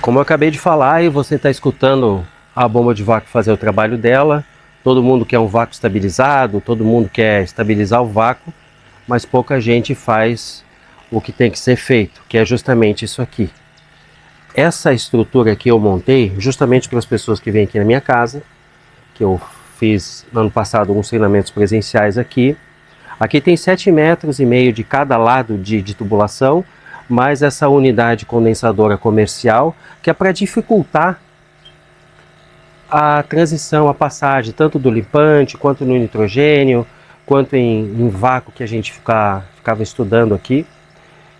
Como eu acabei de falar e você está escutando a bomba de vácuo fazer o trabalho dela, todo mundo quer um vácuo estabilizado, todo mundo quer estabilizar o vácuo, mas pouca gente faz o que tem que ser feito, que é justamente isso aqui. Essa estrutura que eu montei, justamente para as pessoas que vêm aqui na minha casa, que eu fiz no ano passado alguns treinamentos presenciais aqui. Aqui tem 7,5 metros de cada lado de tubulação, mais essa unidade condensadora comercial, que é para dificultar a transição, a passagem, tanto do limpante, quanto no nitrogênio, quanto em vácuo que a gente ficava estudando aqui.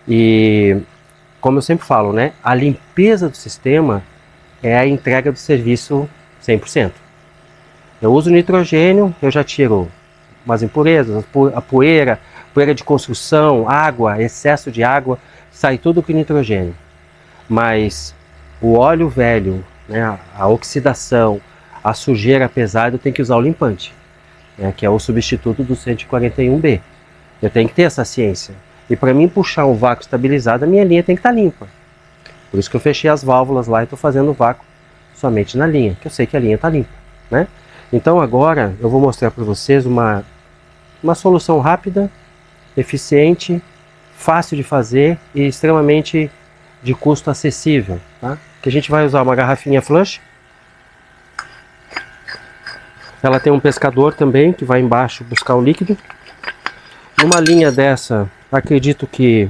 E, como eu sempre falo, né, a limpeza do sistema é a entrega do serviço 100%. Eu uso nitrogênio, eu já tiro umas impurezas, a poeira de construção, água, excesso de água, sai tudo com nitrogênio. Mas o óleo velho, né, a oxidação, a sujeira pesada, eu tenho que usar o limpante, né, que é o substituto do 141B. Eu tenho que ter essa ciência. E para mim puxar um vácuo estabilizado, a minha linha tem que estar limpa. Por isso que eu fechei as válvulas lá e estou fazendo o vácuo somente na linha, que eu sei que a linha está limpa, né? Então agora eu vou mostrar para vocês uma solução rápida, eficiente, fácil de fazer e extremamente de custo acessível, tá? Que a gente vai usar uma garrafinha flush. Ela tem um pescador também que vai embaixo buscar o líquido. Numa linha dessa, acredito que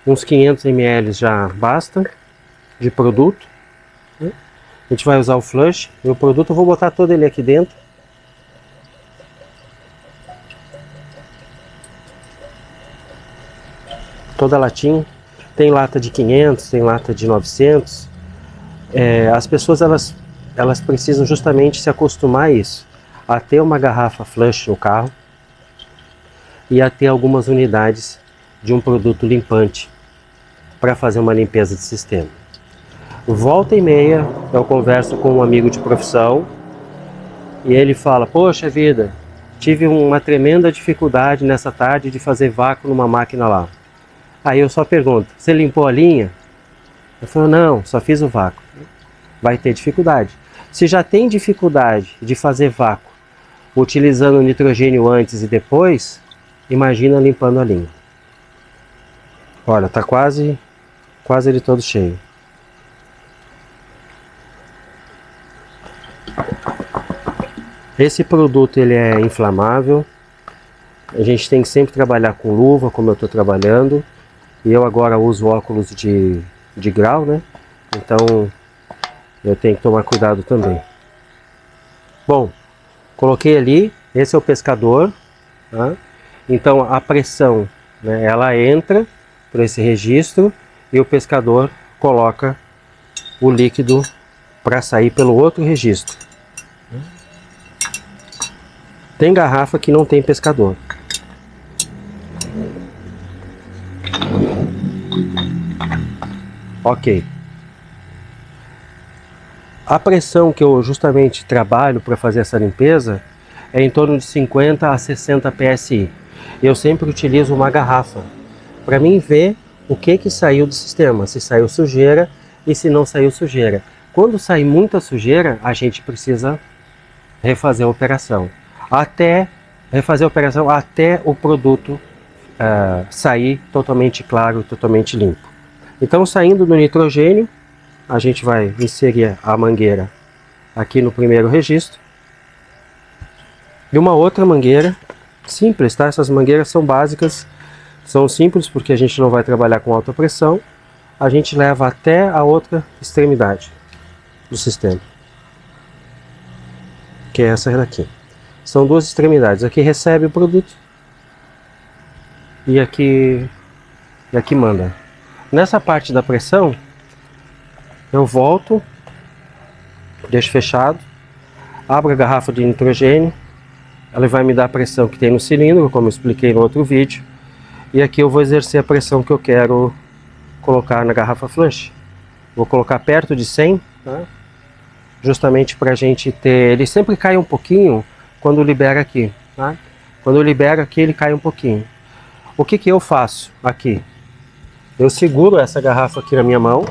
uns 500 ml já basta de produto. A gente vai usar o flush. E o produto eu vou botar todo ele aqui dentro. Toda a latinha. Tem lata de 500, tem lata de 900. As pessoas elas precisam justamente se acostumar a isso. A ter uma garrafa flush no carro. E a ter algumas unidades de um produto limpante para fazer uma limpeza de sistema. Volta e meia eu converso com um amigo de profissão e ele fala: poxa vida, tive uma tremenda dificuldade nessa tarde de fazer vácuo numa máquina lá. Aí eu só pergunto: você limpou a linha? Eu falo: não, só fiz o vácuo. Vai ter dificuldade. Se já tem dificuldade de fazer vácuo utilizando o nitrogênio antes e depois, imagina limpando a linha. Olha, tá quase ele todo cheio. Esse produto ele é inflamável. A gente tem que sempre trabalhar com luva, como eu estou trabalhando. E eu agora uso óculos de grau, né? Então eu tenho que tomar cuidado também. Bom, coloquei ali. Esse é o pescador, tá? Então a pressão, né, ela entra por esse registro e o pescador coloca o líquido para sair pelo outro registro. Tem garrafa que não tem pescador. Ok. A pressão que eu justamente trabalho para fazer essa limpeza é em torno de 50 a 60 PSI. Eu sempre utilizo uma garrafa para mim ver o que saiu do sistema, se saiu sujeira e se não saiu sujeira. Quando sai muita sujeira, a gente precisa refazer a operação. Até o produto sair totalmente claro, totalmente limpo. Então, saindo do nitrogênio, a gente vai inserir a mangueira aqui no primeiro registro. E uma outra mangueira simples, tá? Essas mangueiras são básicas, são simples porque a gente não vai trabalhar com alta pressão. A gente leva até a outra extremidade do sistema, que é essa daqui. São duas extremidades. Aqui recebe o produto e aqui manda. Nessa parte da pressão, eu volto, deixo fechado, abro a garrafa de nitrogênio, ela vai me dar a pressão que tem no cilindro, como eu expliquei no outro vídeo, e aqui eu vou exercer a pressão que eu quero colocar na garrafa flush. Vou colocar perto de 100, tá? Justamente para a gente ter... Ele sempre cai um pouquinho quando libera aqui, tá? Quando eu libero aqui, ele cai um pouquinho. O que eu faço aqui? Eu seguro essa garrafa aqui na minha mão.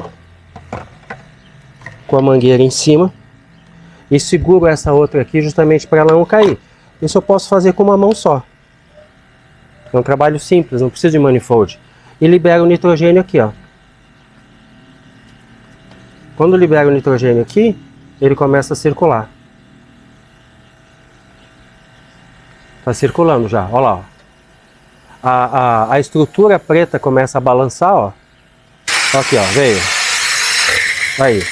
com a mangueira em cima e seguro essa outra aqui justamente para ela não cair. Isso eu posso fazer com uma mão só. É um trabalho simples, não precisa de manifold. E libera o nitrogênio aqui, ó. Quando libera o nitrogênio aqui, ele começa a circular. Tá circulando já, ó lá, ó. A estrutura preta começa a balançar, ó. Aqui, ó, veio. Aí.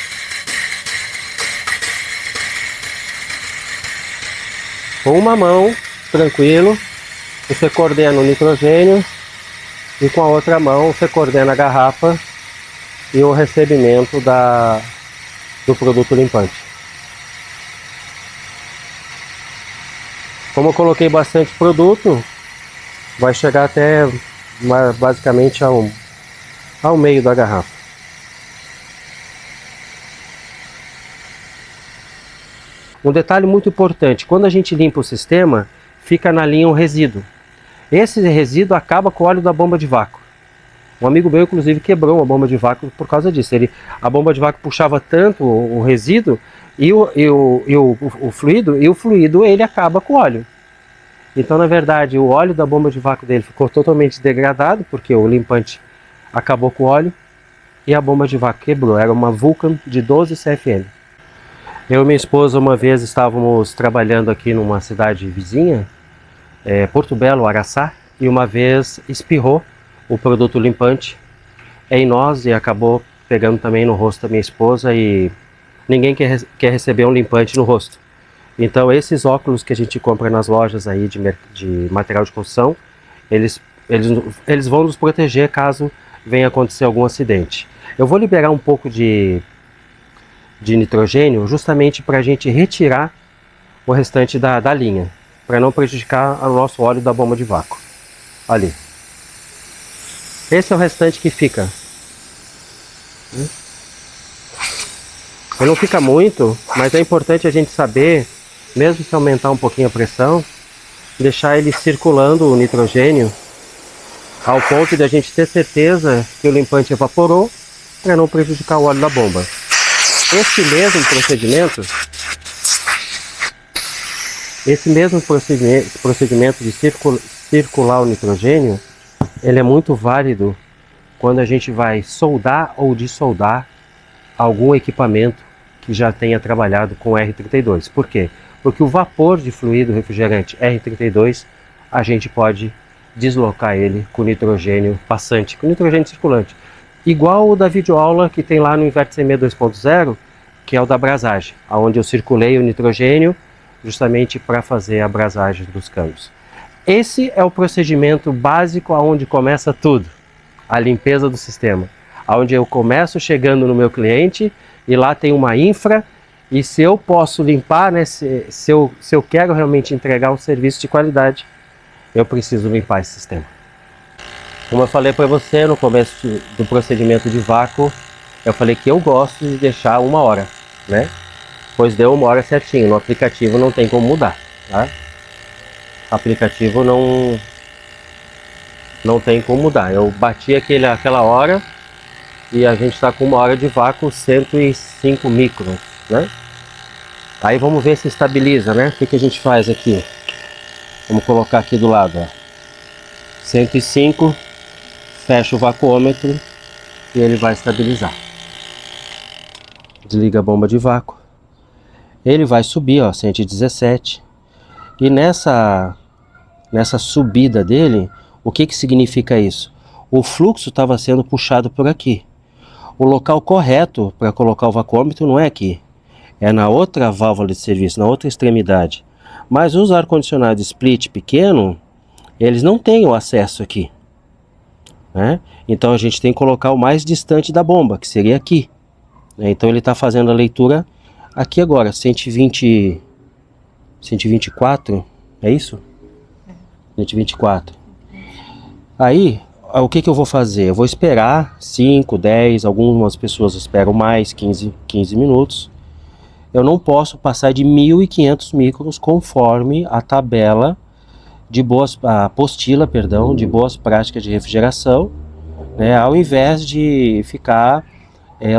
Com uma mão, tranquilo, você coordena o nitrogênio e com a outra mão você coordena a garrafa e o recebimento do produto limpante. Como eu coloquei bastante produto, vai chegar até basicamente ao meio da garrafa. Um detalhe muito importante, quando a gente limpa o sistema, fica na linha um resíduo. Esse resíduo acaba com o óleo da bomba de vácuo. Um amigo meu, inclusive, quebrou uma bomba de vácuo por causa disso. A bomba de vácuo puxava tanto o resíduo e o fluido ele acaba com o óleo. Então, na verdade, o óleo da bomba de vácuo dele ficou totalmente degradado, porque o limpante acabou com o óleo e a bomba de vácuo quebrou. Era uma Vulcan de 12 CFM. Eu e minha esposa, uma vez, estávamos trabalhando aqui numa cidade vizinha, Porto Belo, Araçá, e uma vez espirrou o produto limpante em nós e acabou pegando também no rosto da minha esposa, e ninguém quer receber um limpante no rosto. Então esses óculos que a gente compra nas lojas aí de material de construção, eles vão nos proteger caso venha acontecer algum acidente. Eu vou liberar um pouco de nitrogênio justamente para a gente retirar o restante da linha, para não prejudicar o nosso óleo da bomba de vácuo. Ali. Esse é o restante que fica. Ele não fica muito, mas é importante a gente saber, mesmo se aumentar um pouquinho a pressão, deixar ele circulando o nitrogênio ao ponto de a gente ter certeza que o limpante evaporou, para não prejudicar o óleo da bomba. Esse mesmo procedimento de circular o nitrogênio, ele é muito válido quando a gente vai soldar ou dessoldar algum equipamento que já tenha trabalhado com R32. Por quê? Porque o vapor de fluido refrigerante R32, a gente pode deslocar ele com nitrogênio passante, com nitrogênio circulante. Igual o da videoaula que tem lá no Invert CM 2.0, que é o da brasagem, onde eu circulei o nitrogênio justamente para fazer a brasagem dos câmbios. Esse é o procedimento básico aonde começa tudo, a limpeza do sistema. Onde eu começo chegando no meu cliente e lá tem uma infra, e se eu posso limpar, né, se eu quero realmente entregar um serviço de qualidade, eu preciso limpar esse sistema. Como eu falei para você no começo do procedimento de vácuo, eu falei que eu gosto de deixar 1 hora, né? Pois deu 1 hora certinho, no aplicativo não tem como mudar, tá? O aplicativo não tem como mudar. Eu bati aquela hora e a gente está com 1 hora de vácuo, 105 microns, né? Aí vamos ver se estabiliza, né? O que a gente faz aqui? Vamos colocar aqui do lado, ó. 105, fecha o vacuômetro e ele vai estabilizar. Desliga a bomba de vácuo. Ele vai subir, ó, 117. E nessa subida dele, o que significa isso? O fluxo estava sendo puxado por aqui. O local correto para colocar o vacuômetro não é aqui, é na outra válvula de serviço, na outra extremidade. Mas os ar-condicionados split pequeno, eles não têm o acesso aqui, né? Então a gente tem que colocar o mais distante da bomba, que seria aqui, né? Então ele está fazendo a leitura aqui agora, 124, é isso? 124. Aí, o que eu vou fazer? Eu vou esperar 5, 10, algumas pessoas esperam mais, 15 minutos. Eu não posso passar de 1.500 microns conforme a tabela a apostila, perdão, de boas práticas de refrigeração, né? Ao invés de ficar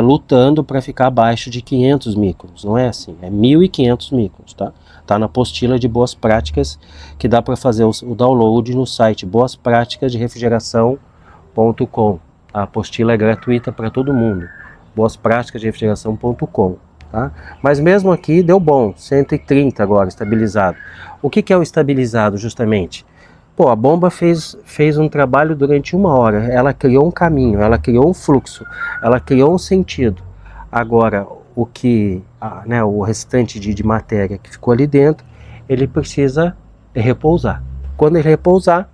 lutando para ficar abaixo de 500 microns. Não é assim, é 1.500 microns, tá? Tá na apostila de boas práticas, que dá para fazer o download no site boaspraticasderefrigeração.com. A apostila é gratuita para todo mundo, boaspraticasderefrigeração.com, tá? Mas mesmo aqui deu bom, 130 agora, estabilizado. O que é o estabilizado, justamente? Pô, a bomba fez um trabalho durante 1 hora, ela criou um caminho, ela criou um fluxo, ela criou um sentido. Agora, o restante de matéria que ficou ali dentro, ele precisa repousar. Quando ele repousar,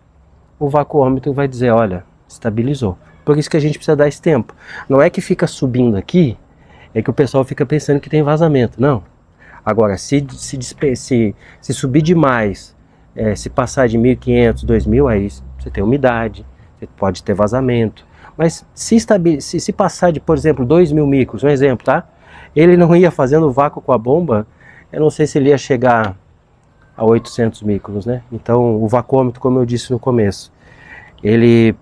o vacuômetro vai dizer, olha, estabilizou. Por isso que a gente precisa dar esse tempo. Não é que fica subindo aqui, é que o pessoal fica pensando que tem vazamento, não. Agora, se subir demais, se passar de 1.500, 2.000, aí você tem umidade, você pode ter vazamento. Mas se passar de, por exemplo, 2.000 micros, um exemplo, tá? Ele não ia fazendo vácuo com a bomba, eu não sei se ele ia chegar a 800 micros, né? Então, o vacuômetro, como eu disse no começo, ele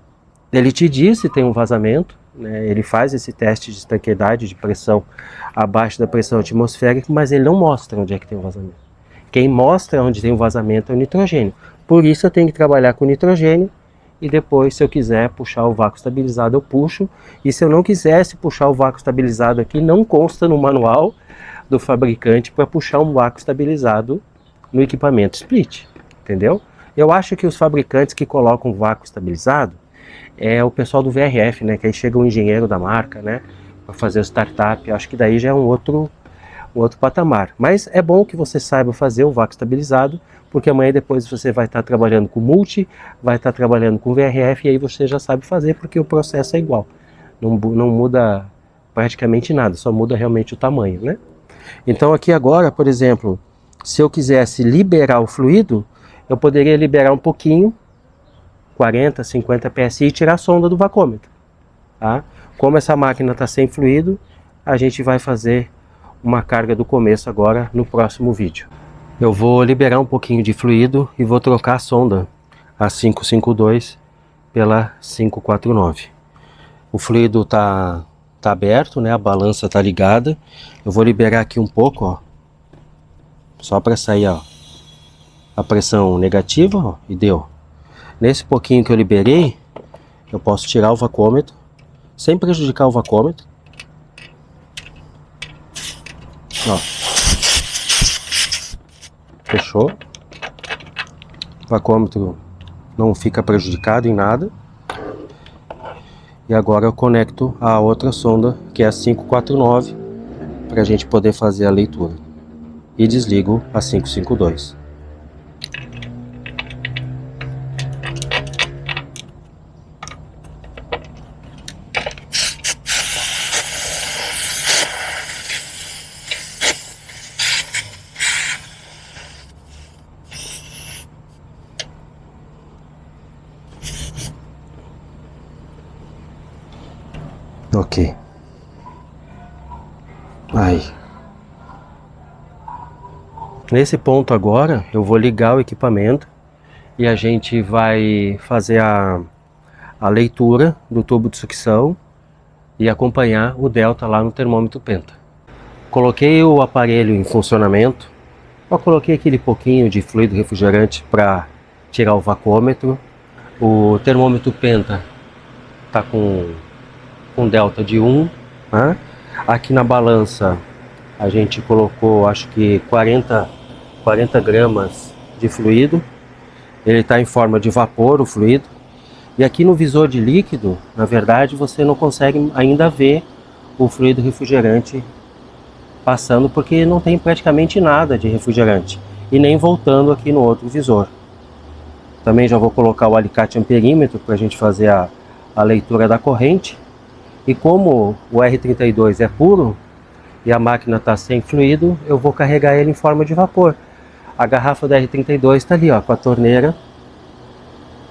te diz se tem um vazamento, né? Ele faz esse teste de estanqueidade, de pressão abaixo da pressão atmosférica, mas ele não mostra onde é que tem um vazamento. Quem mostra onde tem um vazamento é o nitrogênio. Por isso eu tenho que trabalhar com nitrogênio, e depois, se eu quiser puxar o vácuo estabilizado, eu puxo. E se eu não quisesse puxar o vácuo estabilizado aqui, não consta no manual do fabricante para puxar um vácuo estabilizado no equipamento split, entendeu? Eu acho que os fabricantes que colocam vácuo estabilizado é o pessoal do VRF, né? Que aí chega o engenheiro da marca, né? Para fazer o startup. Eu acho que daí já é um outro patamar. Mas é bom que você saiba fazer o vácuo estabilizado, porque amanhã depois você vai estar trabalhando com multi, vai estar trabalhando com VRF, e aí você já sabe fazer, porque o processo é igual. Não muda praticamente nada, só muda realmente o tamanho, né? Então aqui agora, por exemplo, se eu quisesse liberar o fluido, eu poderia liberar um pouquinho, 40, 50 psi, e tirar a sonda do vacômetro, tá? Como essa máquina está sem fluido, a gente vai fazer uma carga do começo agora no próximo vídeo. Eu vou liberar um pouquinho de fluido e vou trocar a sonda, a 552 pela 549. O fluido tá aberto, né? A balança tá ligada. Eu vou liberar aqui um pouco, ó, só para sair, ó, a pressão negativa, ó, e deu. Nesse pouquinho que eu liberei, eu posso tirar o vacuômetro sem prejudicar o vacuômetro. Ó. Fechou. O vacuômetro não fica prejudicado em nada. E agora eu conecto a outra sonda, que é a 549, para a gente poder fazer a leitura. E desligo a 552. Ok. Aí. Nesse ponto agora, eu vou ligar o equipamento e a gente vai fazer a leitura do tubo de sucção e acompanhar o delta lá no termômetro penta. Coloquei o aparelho em funcionamento. Eu coloquei aquele pouquinho de fluido refrigerante para tirar o vacuômetro. O termômetro penta está com delta de 1, né? Aqui na balança a gente colocou, acho que 40 gramas de fluido. Ele está em forma de vapor, o fluido. E aqui no visor de líquido, na verdade, você não consegue ainda ver o fluido refrigerante passando, porque não tem praticamente nada de refrigerante. E nem voltando aqui no outro visor. Também já vou colocar o alicate amperímetro para a gente fazer a leitura da corrente. E como o R32 é puro e a máquina está sem fluido, eu vou carregar ele em forma de vapor. A garrafa da R32 está ali, ó, com a torneira,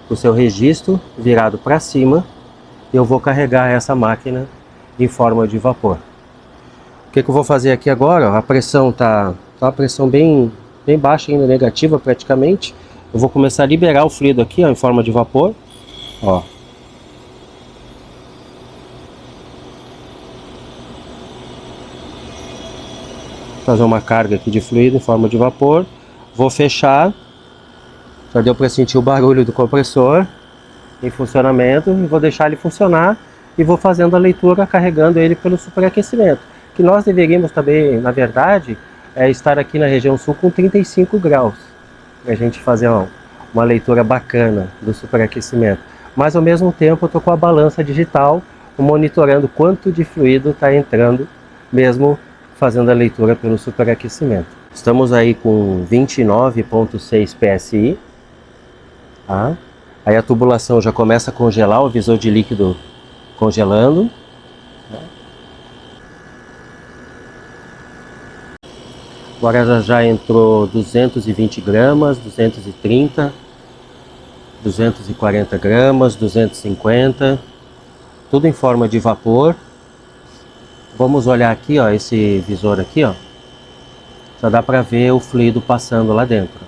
o seu registro virado para cima, e eu vou carregar essa máquina em forma de vapor. O que eu vou fazer aqui agora? Ó, a pressão tá uma pressão bem baixa ainda, negativa praticamente. Eu vou começar a liberar o fluido aqui, ó, em forma de vapor. Ó. fazer uma carga aqui de fluido em forma de vapor. Vou fechar. Já deu para sentir o barulho do compressor em funcionamento. E vou deixar ele funcionar e vou fazendo a leitura, carregando ele pelo superaquecimento. Que nós deveríamos também, na verdade, estar aqui na região sul com 35 graus. Para a gente fazer uma leitura bacana do superaquecimento. Mas ao mesmo tempo eu estou com a balança digital, monitorando quanto de fluido está entrando, mesmo fazendo a leitura pelo superaquecimento. Estamos aí com 29,6 PSI. Tá? Aí a tubulação já começa a congelar, o visor de líquido congelando. Agora já entrou 220 gramas, 230, 240 gramas, 250, tudo em forma de vapor. Vamos olhar aqui, ó, esse visor aqui, ó. Já dá para ver o fluido passando lá dentro.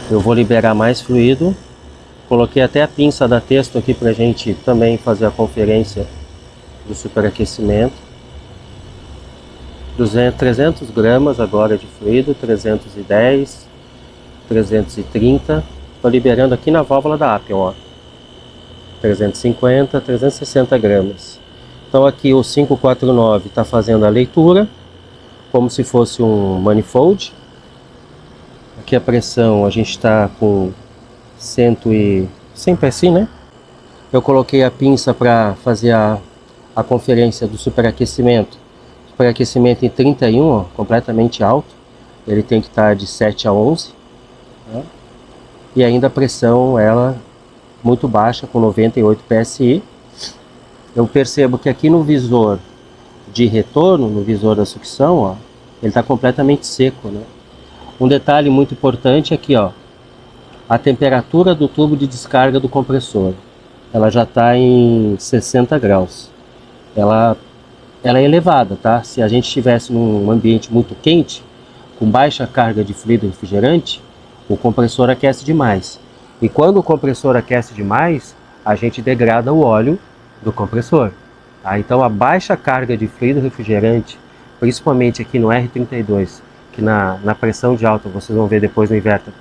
Eu vou liberar mais fluido. Coloquei até a pinça da Testo aqui para a gente também fazer a conferência do superaquecimento. 300 gramas agora de fluido, 310, 330. Estou liberando aqui na válvula da Appian, ó. 350, 360 gramas. Então aqui o 549 está fazendo a leitura, como se fosse um manifold. Aqui a pressão a gente está com 100 PSI, né? Eu coloquei a pinça para fazer a conferência do superaquecimento. Superaquecimento em 31, ó, completamente alto. Ele tem que estar de 7 a 11. Né? E ainda a pressão, ela muito baixa, com 98 PSI. Eu percebo que aqui no visor de retorno, no visor da sucção, ó, ele está completamente seco, né? Um detalhe muito importante aqui, ó, a temperatura do tubo de descarga do compressor, ela já está em 60 graus. Ela é elevada, tá? Se a gente estivesse num ambiente muito quente, com baixa carga de fluido refrigerante, o compressor aquece demais. E quando o compressor aquece demais, a gente degrada o óleo do compressor. Tá? Então a baixa carga de fluido refrigerante, principalmente aqui no R32, que na pressão de alta, vocês vão ver depois no inverter,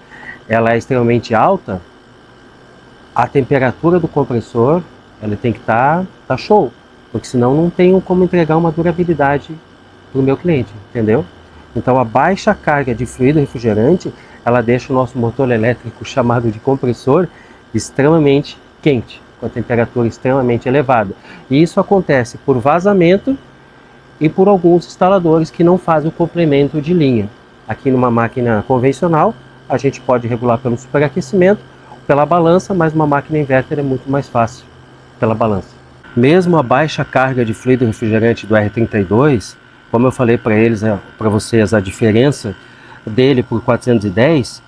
ela é extremamente alta, a temperatura do compressor ela tem que estar show, porque senão não tenho como entregar uma durabilidade para o meu cliente, entendeu? Então a baixa carga de fluido refrigerante, ela deixa o nosso motor elétrico chamado de compressor extremamente quente, com a temperatura extremamente elevada. E isso acontece por vazamento e por alguns instaladores que não fazem o complemento de linha. Aqui numa máquina convencional, a gente pode regular pelo superaquecimento, pela balança, mas uma máquina inverter é muito mais fácil pela balança. Mesmo a baixa carga de fluido refrigerante do R32, como eu falei para eles, para vocês, a diferença dele por 410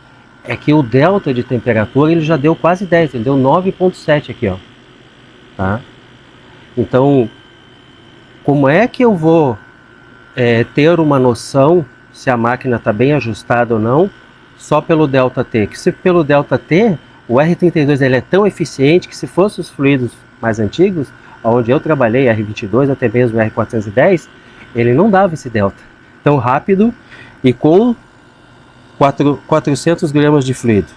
é que o delta de temperatura ele já deu quase 10, ele deu 9,7 aqui, ó. Tá? Então, como é que eu vou ter uma noção se a máquina está bem ajustada ou não, só pelo ΔT? Que se pelo ΔT, o R32 ele é tão eficiente que se fosse os fluidos mais antigos, onde eu trabalhei, R22, até mesmo R410, ele não dava esse delta tão rápido e com 400 gramas de fluido.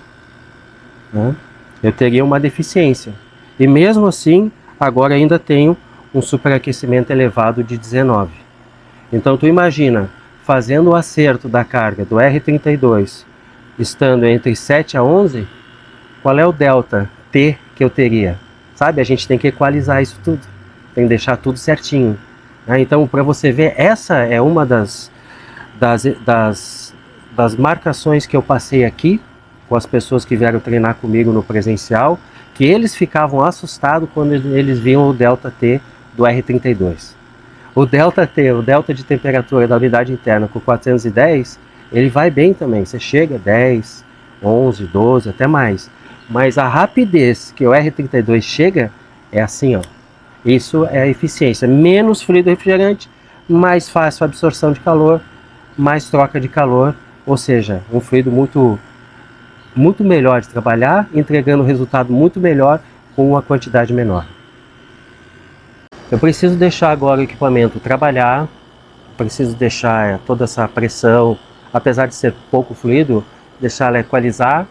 Né? Eu teria uma deficiência. E mesmo assim, agora ainda tenho um superaquecimento elevado de 19. Então tu imagina, fazendo o acerto da carga do R32, estando entre 7 a 11, qual é o delta T que eu teria? Sabe, a gente tem que equalizar isso tudo, tem que deixar tudo certinho. Né? Então, para você ver, essa é uma das marcações que eu passei aqui, com as pessoas que vieram treinar comigo no presencial, que eles ficavam assustados quando eles viam o delta T do R32. O delta T, o delta de temperatura da unidade interna com 410, ele vai bem também, você chega a 10, 11, 12, até mais. Mas a rapidez que o R32 chega é assim, ó. Isso é a eficiência. Menos fluido refrigerante, mais fácil a absorção de calor, mais troca de calor, ou seja, um fluido muito muito melhor de trabalhar, entregando um resultado muito melhor com uma quantidade menor. Eu preciso deixar agora o equipamento trabalhar, preciso deixar toda essa pressão, apesar de ser pouco fluido, deixar ela equalizar,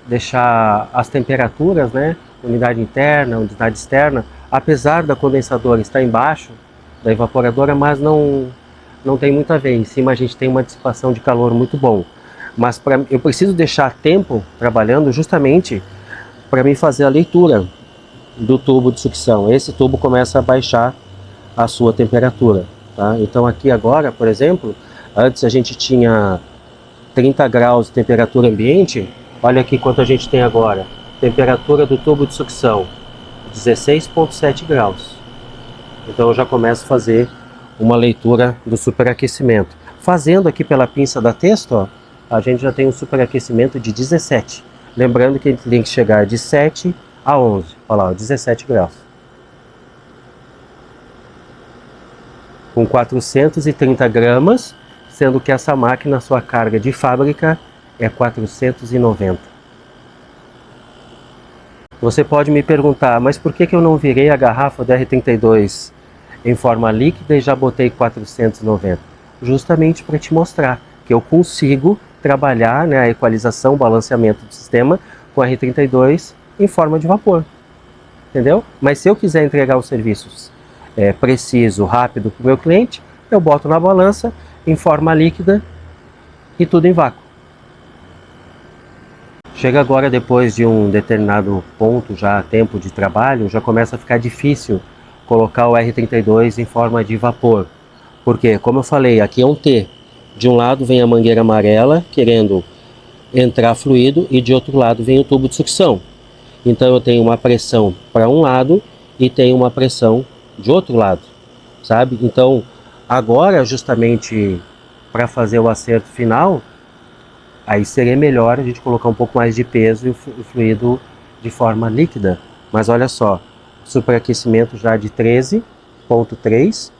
deixar as temperaturas, né, unidade interna, unidade externa, apesar da condensadora estar embaixo da evaporadora, mas não tem muito a ver. Em cima a gente tem uma dissipação de calor muito bom. Mas eu preciso deixar tempo trabalhando justamente para mim fazer a leitura do tubo de sucção. Esse tubo começa a baixar a sua temperatura, tá? Então aqui agora, por exemplo, antes a gente tinha 30 graus de temperatura ambiente, olha aqui quanto a gente tem agora. Temperatura do tubo de sucção, 16,7 graus. Então eu já começo a fazer uma leitura do superaquecimento. Fazendo aqui pela pinça da Testo, ó, a gente já tem um superaquecimento de 17. Lembrando que ele tem que chegar de 7 a 11. Olha lá, 17 graus. Com 430 gramas, sendo que essa máquina, sua carga de fábrica é 490. Você pode me perguntar, mas por que eu não virei a garrafa do R32 em forma líquida e já botei 490? Justamente para te mostrar que eu consigo trabalhar, né, a equalização, o balanceamento do sistema com R32 em forma de vapor. Entendeu? Mas se eu quiser entregar os serviços preciso, rápido para o meu cliente, eu boto na balança em forma líquida e tudo em vácuo. Chega agora, depois de um determinado ponto, já tempo de trabalho, já começa a ficar difícil colocar o R32 em forma de vapor. Porque, como eu falei, aqui é um T. De um lado vem a mangueira amarela querendo entrar fluido e de outro lado vem o tubo de sucção. Então eu tenho uma pressão para um lado e tenho uma pressão de outro lado, sabe? Então agora, justamente para fazer o acerto final, aí seria melhor a gente colocar um pouco mais de peso e o fluido de forma líquida. Mas olha só, superaquecimento já de 13,3,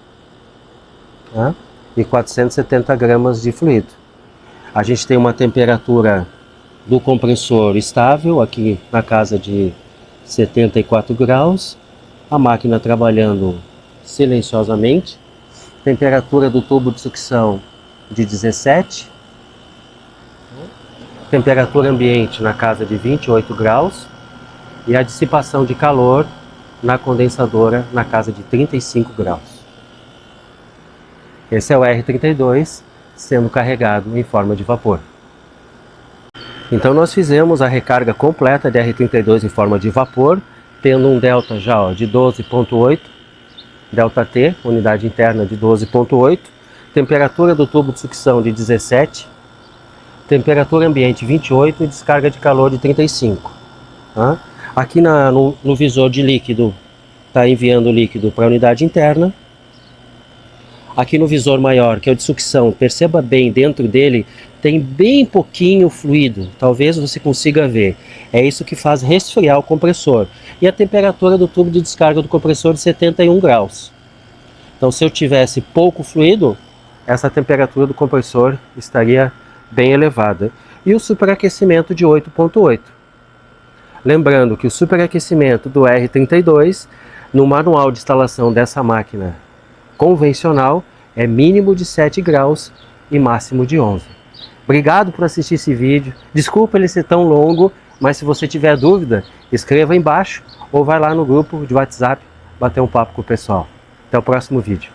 tá? E 470 gramas de fluido. A gente tem uma temperatura do compressor estável aqui na casa de 74 graus. A máquina trabalhando silenciosamente. Temperatura do tubo de sucção de 17. Temperatura ambiente na casa de 28 graus. E a dissipação de calor na condensadora na casa de 35 graus. Esse é o R32 sendo carregado em forma de vapor. Então nós fizemos a recarga completa de R32 em forma de vapor, tendo um delta já de 12,8, delta T, unidade interna de 12,8, temperatura do tubo de sucção de 17, temperatura ambiente 28 e descarga de calor de 35. Tá? Aqui no visor de líquido, está enviando o líquido para a unidade interna. Aqui no visor maior, que é o de sucção, perceba bem, dentro dele tem bem pouquinho fluido, talvez você consiga ver. É isso que faz resfriar o compressor. E a temperatura do tubo de descarga do compressor de 71 graus. Então se eu tivesse pouco fluido, essa temperatura do compressor estaria bem elevada. E o superaquecimento de 8,8. Lembrando que o superaquecimento do R32, no manual de instalação dessa máquina convencional, é mínimo de 7 graus e máximo de 11. Obrigado por assistir esse vídeo. Desculpa ele ser tão longo, mas se você tiver dúvida, escreva aí embaixo ou vai lá no grupo de WhatsApp bater um papo com o pessoal. Até o próximo vídeo.